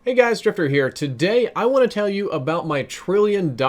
Hey guys, Drifter here. Today I want to tell you about my $1 trillion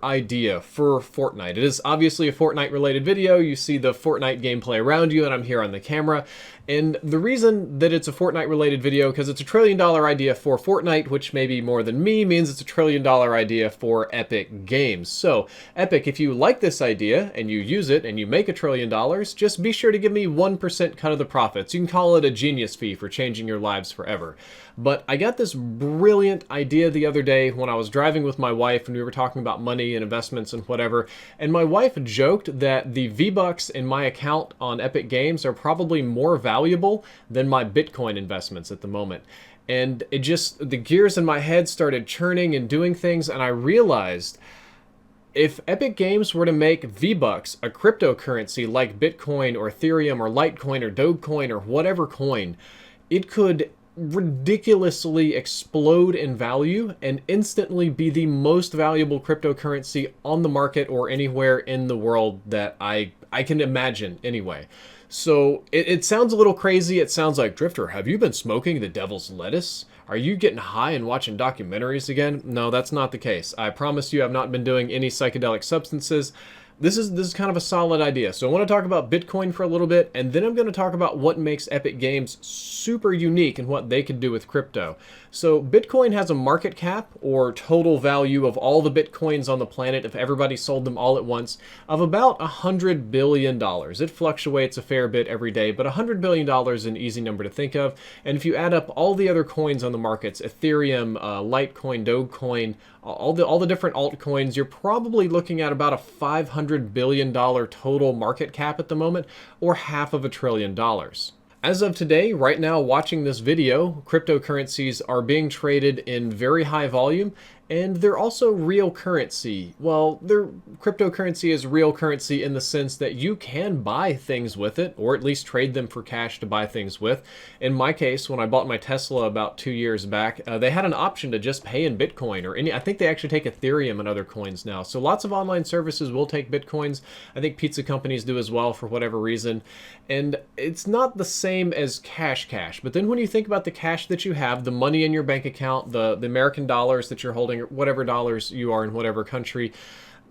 idea for Fortnite. It is obviously a Fortnite related video. You see the Fortnite gameplay around you and I'm here on the camera. And the reason that it's a Fortnite related video, because it's a $1 trillion idea for Fortnite, which maybe more than me means it's a $1 trillion idea for Epic Games. So Epic, if you like this idea and you use it and you make $1 trillion, just be sure to give me 1% cut of the profits. You can call it a genius fee for changing your lives forever. But I got this brilliant idea the other day when I was driving with my wife and we were talking about money and investments and whatever, and my wife joked that the VBucks in my account on Epic Games are probably more valuable than my Bitcoin investments at the moment. And it just, the gears in my head started churning and doing things, and I realized if Epic Games were to make VBucks a cryptocurrency like Bitcoin or Ethereum or Litecoin or Dogecoin or whatever coin, it could ridiculously explode in value and instantly be the most valuable cryptocurrency on the market or anywhere in the world that I can imagine anyway. So it sounds a little crazy. It sounds like, Drifter, have you been smoking the devil's lettuce? Are you getting high and watching documentaries again? No, that's not the case. I promise you I've not been doing any psychedelic substances. This is kind of a solid idea. So I want to talk about Bitcoin for a little bit, and then I'm going to talk about what makes Epic Games super unique and what they can do with crypto. So Bitcoin has a market cap, or total value of all the Bitcoins on the planet if everybody sold them all at once, of about $100 billion. It fluctuates a fair bit every day, but $100 billion is an easy number to think of. And if you add up all the other coins on the markets, Ethereum, Litecoin, Dogecoin, all the different altcoins, you're probably looking at about a $500 billion total market cap at the moment, or $500 billion. As of today, right now watching this video, cryptocurrencies are being traded in very high volume, and they're also real currency. Well, cryptocurrency is real currency in the sense that you can buy things with it, or at least trade them for cash to buy things with. In my case, when I bought my Tesla about 2 years back, they had an option to just pay in Bitcoin or I think they actually take Ethereum and other coins now. So lots of online services will take Bitcoins. I think pizza companies do as well for whatever reason. And it's not the same as cash, but then when you think about the cash that you have, the money in your bank account, the American dollars that you're holding, or whatever dollars you are in whatever country,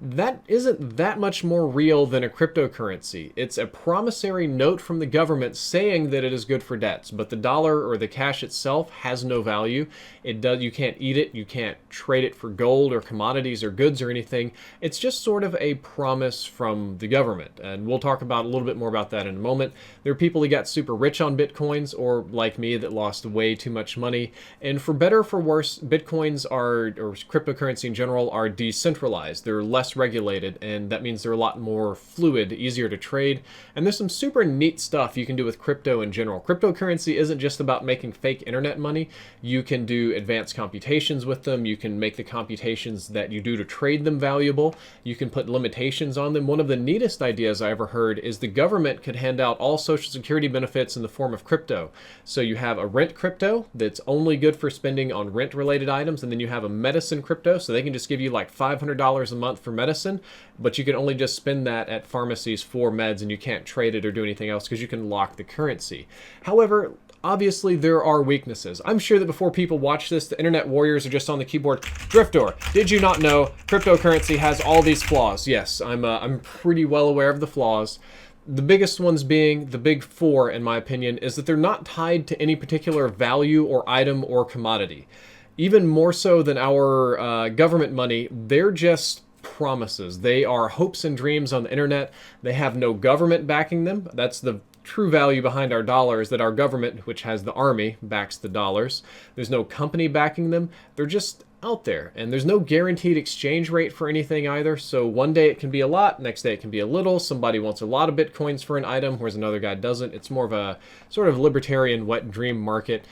that isn't that much more real than a cryptocurrency. It's a promissory note from the government saying that it is good for debts, but the dollar or the cash itself has no value. You can't eat it, you can't trade it for gold or commodities or goods or anything. It's just sort of a promise from the government, and we'll talk about a little bit more about that in a moment. There are people who got super rich on Bitcoins, or like me, that lost way too much money. And for better or for worse, Bitcoins or cryptocurrency in general, are decentralized. They're less regulated, and that means they're a lot more fluid, easier to trade, and there's some super neat stuff you can do with crypto in general. Cryptocurrency isn't just about making fake internet money. You can do advanced computations with them. You can make the computations that you do to trade them valuable. You can put limitations on them. One of the neatest ideas I ever heard is the government could hand out all Social Security benefits in the form of crypto. So you have a rent crypto that's only good for spending on rent related items, and then you have a medicine crypto, so they can just give you like $500 a month for medicine, but you can only just spend that at pharmacies for meds, and you can't trade it or do anything else because you can lock the currency. However, obviously there are weaknesses. I'm sure that before people watch this, the internet warriors are just on the keyboard, Drifter, did you not know cryptocurrency has all these flaws? Yes, I'm pretty well aware of the flaws. The biggest ones being, the big four in my opinion, is that they're not tied to any particular value or item or commodity. Even more so than our government money, they're just promises. They are hopes and dreams on the internet. They have no government backing them. That's the true value behind our dollars, that our government, which has the army, backs the dollars. There's no company backing them. They're just out there, and there's no guaranteed exchange rate for anything either. So one day it can be a lot, next day it can be a little. Somebody wants a lot of Bitcoins for an item, whereas another guy doesn't. It's more of a sort of libertarian wet dream market.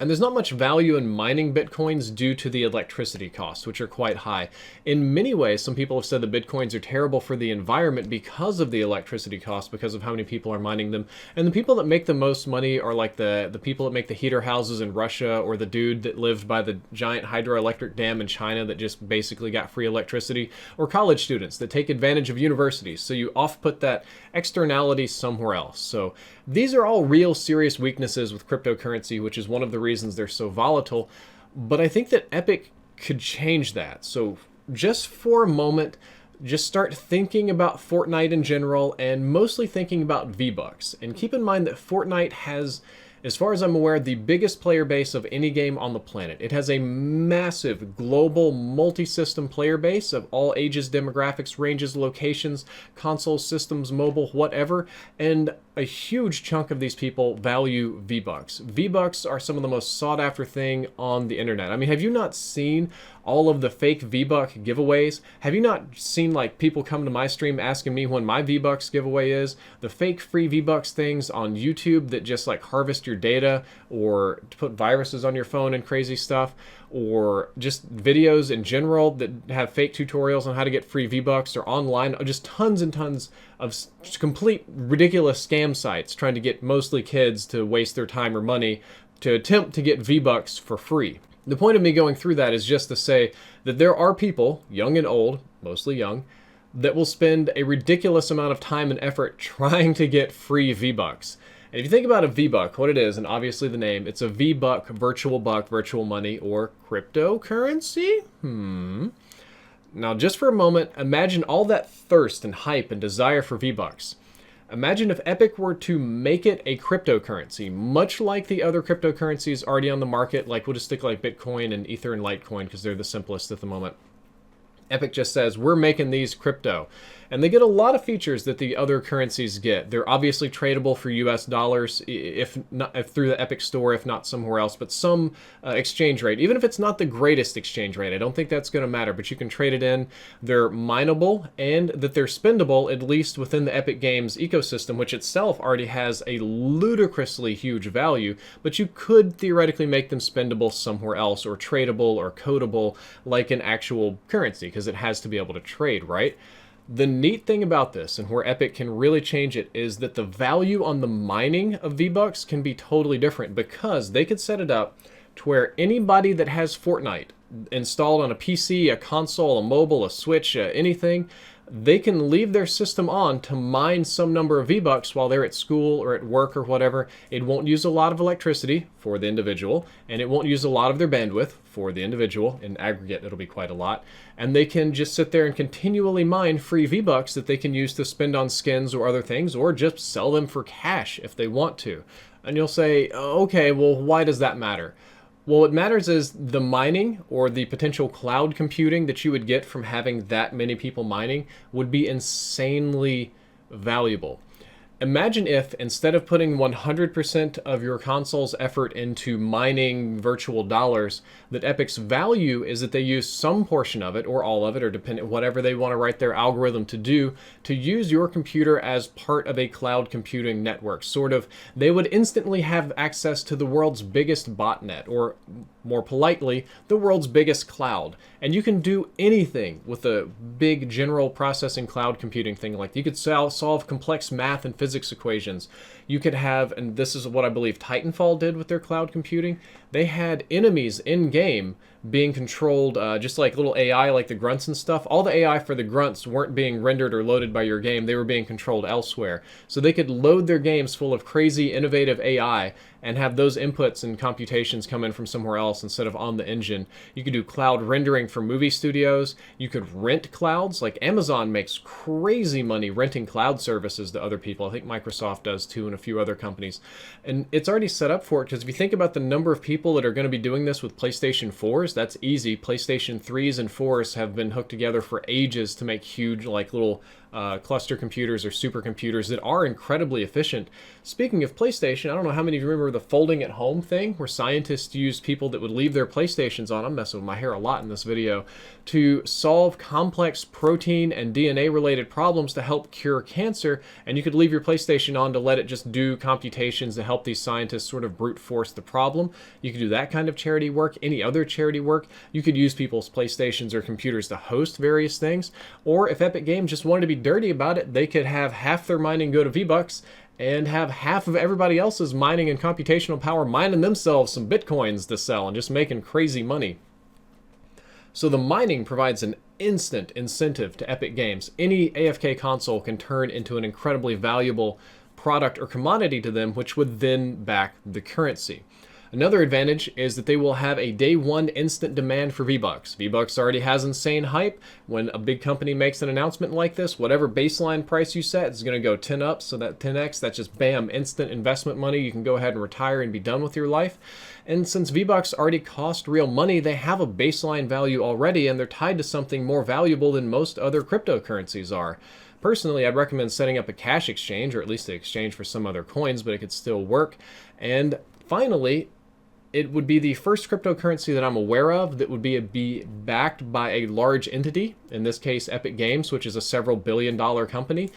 And there's not much value in mining Bitcoins due to the electricity costs, which are quite high. In many ways, some people have said that Bitcoins are terrible for the environment because of the electricity costs, because of how many people are mining them. And the people that make the most money are like the people that make the heater houses in Russia, or the dude that lived by the giant hydroelectric dam in China that just basically got free electricity, or college students that take advantage of universities. So you off-put that externality somewhere else. So these are all real serious weaknesses with cryptocurrency, which is one of the reasons they're so volatile. But I think that Epic could change that. So just for a moment, just start thinking about Fortnite in general and mostly thinking about VBucks. And keep in mind that Fortnite has, as far as I'm aware, the biggest player base of any game on the planet. It has a massive global multi-system player base of all ages, demographics, ranges, locations, consoles, systems, mobile, whatever, and a huge chunk of these people value VBucks. VBucks are some of the most sought after thing on the internet. I mean, have you not seen all of the fake VBuck giveaways? Have you not seen like people come to my stream asking me when my VBucks giveaway is? The fake free VBucks things on YouTube that just like harvest your data or to put viruses on your phone and crazy stuff, or just videos in general that have fake tutorials on how to get free VBucks, or online, just tons and tons of complete ridiculous scam sites trying to get mostly kids to waste their time or money to attempt to get VBucks for free. The point of me going through that is just to say that there are people, young and old, mostly young, that will spend a ridiculous amount of time and effort trying to get free VBucks. And if you think about a VBuck, what it is, and obviously the name, it's a VBuck, virtual money, or cryptocurrency? Now, just for a moment, imagine all that thirst and hype and desire for VBucks. Imagine if Epic were to make it a cryptocurrency, much like the other cryptocurrencies already on the market, like we'll just stick like Bitcoin and Ether and Litecoin because they're the simplest at the moment. Epic just says, we're making these crypto. And they get a lot of features that the other currencies get. They're obviously tradable for US dollars, if through the Epic store, if not somewhere else, but some exchange rate. Even if it's not the greatest exchange rate, I don't think that's going to matter, but you can trade it in. They're mineable, and that they're spendable, at least within the Epic Games ecosystem, which itself already has a ludicrously huge value, but you could theoretically make them spendable somewhere else, or tradable, or codable, like an actual currency, because it has to be able to trade, right? The neat thing about this, and where Epic can really change it, is that the value on the mining of VBucks can be totally different, because they could set it up to where anybody that has Fortnite installed on a PC, a console, a mobile, a Switch, anything, they can leave their system on to mine some number of VBucks while they're at school or at work or whatever. It won't use a lot of electricity for the individual, and it won't use a lot of their bandwidth for the individual. In aggregate, it'll be quite a lot. And they can just sit there and continually mine free VBucks that they can use to spend on skins or other things, or just sell them for cash if they want to. And you'll say, okay, well, why does that matter? Well, what matters is the mining, or the potential cloud computing that you would get from having that many people mining, would be insanely valuable. Imagine if, instead of putting 100% of your console's effort into mining virtual dollars, that Epic's value is that they use some portion of it, or all of it, or depending whatever they want to write their algorithm to do, to use your computer as part of a cloud computing network. Sort of, they would instantly have access to the world's biggest botnet, or more politely, the world's biggest cloud. And you can do anything with a big general processing cloud computing thing. Like you could solve complex math and physics equations. You could have, and this is what I believe Titanfall did with their cloud computing, they had enemies in-game being controlled, just like little AI, like the grunts and stuff. All the AI for the grunts weren't being rendered or loaded by your game. They were being controlled elsewhere. So they could load their games full of crazy, innovative AI and have those inputs and computations come in from somewhere else instead of on the engine. You could do cloud rendering for movie studios. You could rent clouds. Like Amazon makes crazy money renting cloud services to other people. I think Microsoft does too, and a few other companies. And it's already set up for it, because if you think about the number of people that are going to be doing this with PlayStation 4s, that's easy. PlayStation 3s and 4s have been hooked together for ages to make huge, like little cluster computers or supercomputers that are incredibly efficient. Speaking of PlayStation, I don't know how many of you remember the folding at home thing, where scientists used people that would leave their PlayStations on, I'm messing with my hair a lot in this video, to solve complex protein and DNA related problems to help cure cancer. And you could leave your PlayStation on to let it just do computations to help these scientists sort of brute force the problem. You could do that kind of charity work. Any other charity work, you could use people's PlayStations or computers to host various things. Or if Epic Games just wanted to be dirty about it, they could have half their mining go to VBucks and have half of everybody else's mining and computational power mining themselves some bitcoins to sell and just making crazy money. So the mining provides an instant incentive to Epic Games. Any AFK console can turn into an incredibly valuable product or commodity to them, which would then back the currency. Another advantage is that they will have a day one instant demand for VBucks. VBucks already has insane hype. When a big company makes an announcement like this, whatever baseline price you set is going to go 10 up, so that 10x, that's just bam, instant investment money. You can go ahead and retire and be done with your life. And since VBucks already cost real money, they have a baseline value already, and they're tied to something more valuable than most other cryptocurrencies are. Personally, I'd recommend setting up a cash exchange, or at least an exchange for some other coins, but it could still work. And finally, it would be the first cryptocurrency that I'm aware of that would be backed by a large entity, in this case Epic Games, which is a several billion-dollar company.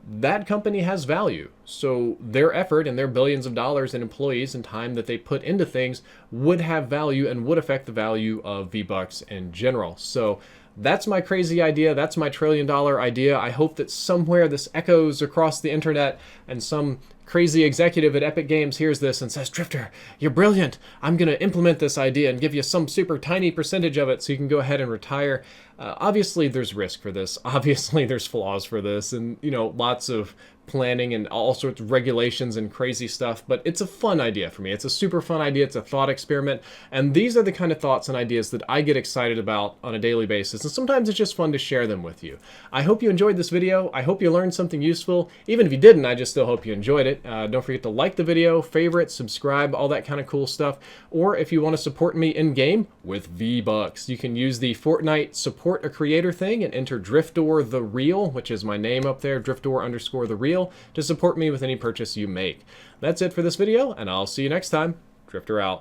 That company has value, so their effort and their billions of dollars in employees and time that they put into things would have value and would affect the value of VBucks in general. So that's my crazy idea. That's my $1 trillion idea. I hope that somewhere this echoes across the internet and some crazy executive at Epic Games hears this and says, Drifter, you're brilliant. I'm going to implement this idea and give you some super tiny percentage of it so you can go ahead and retire. Obviously, there's risk for this. Obviously, there's flaws for this and, lots of planning and all sorts of regulations and crazy stuff, but it's a fun idea for me. It's a super fun idea. It's a thought experiment, and these are the kind of thoughts and ideas that I get excited about on a daily basis, and sometimes it's just fun to share them with you. I hope you enjoyed this video. I hope you learned something useful. Even if you didn't, I just still hope you enjoyed it. Don't forget to like the video, favorite, subscribe, all that kind of cool stuff, or if you want to support me in-game with VBucks, you can use the Fortnite support a creator thing and enter Driftor the Real, which is my name up there, Driftor_the Real, to support me with any purchase you make. That's it for this video, and I'll see you next time. Drifter out.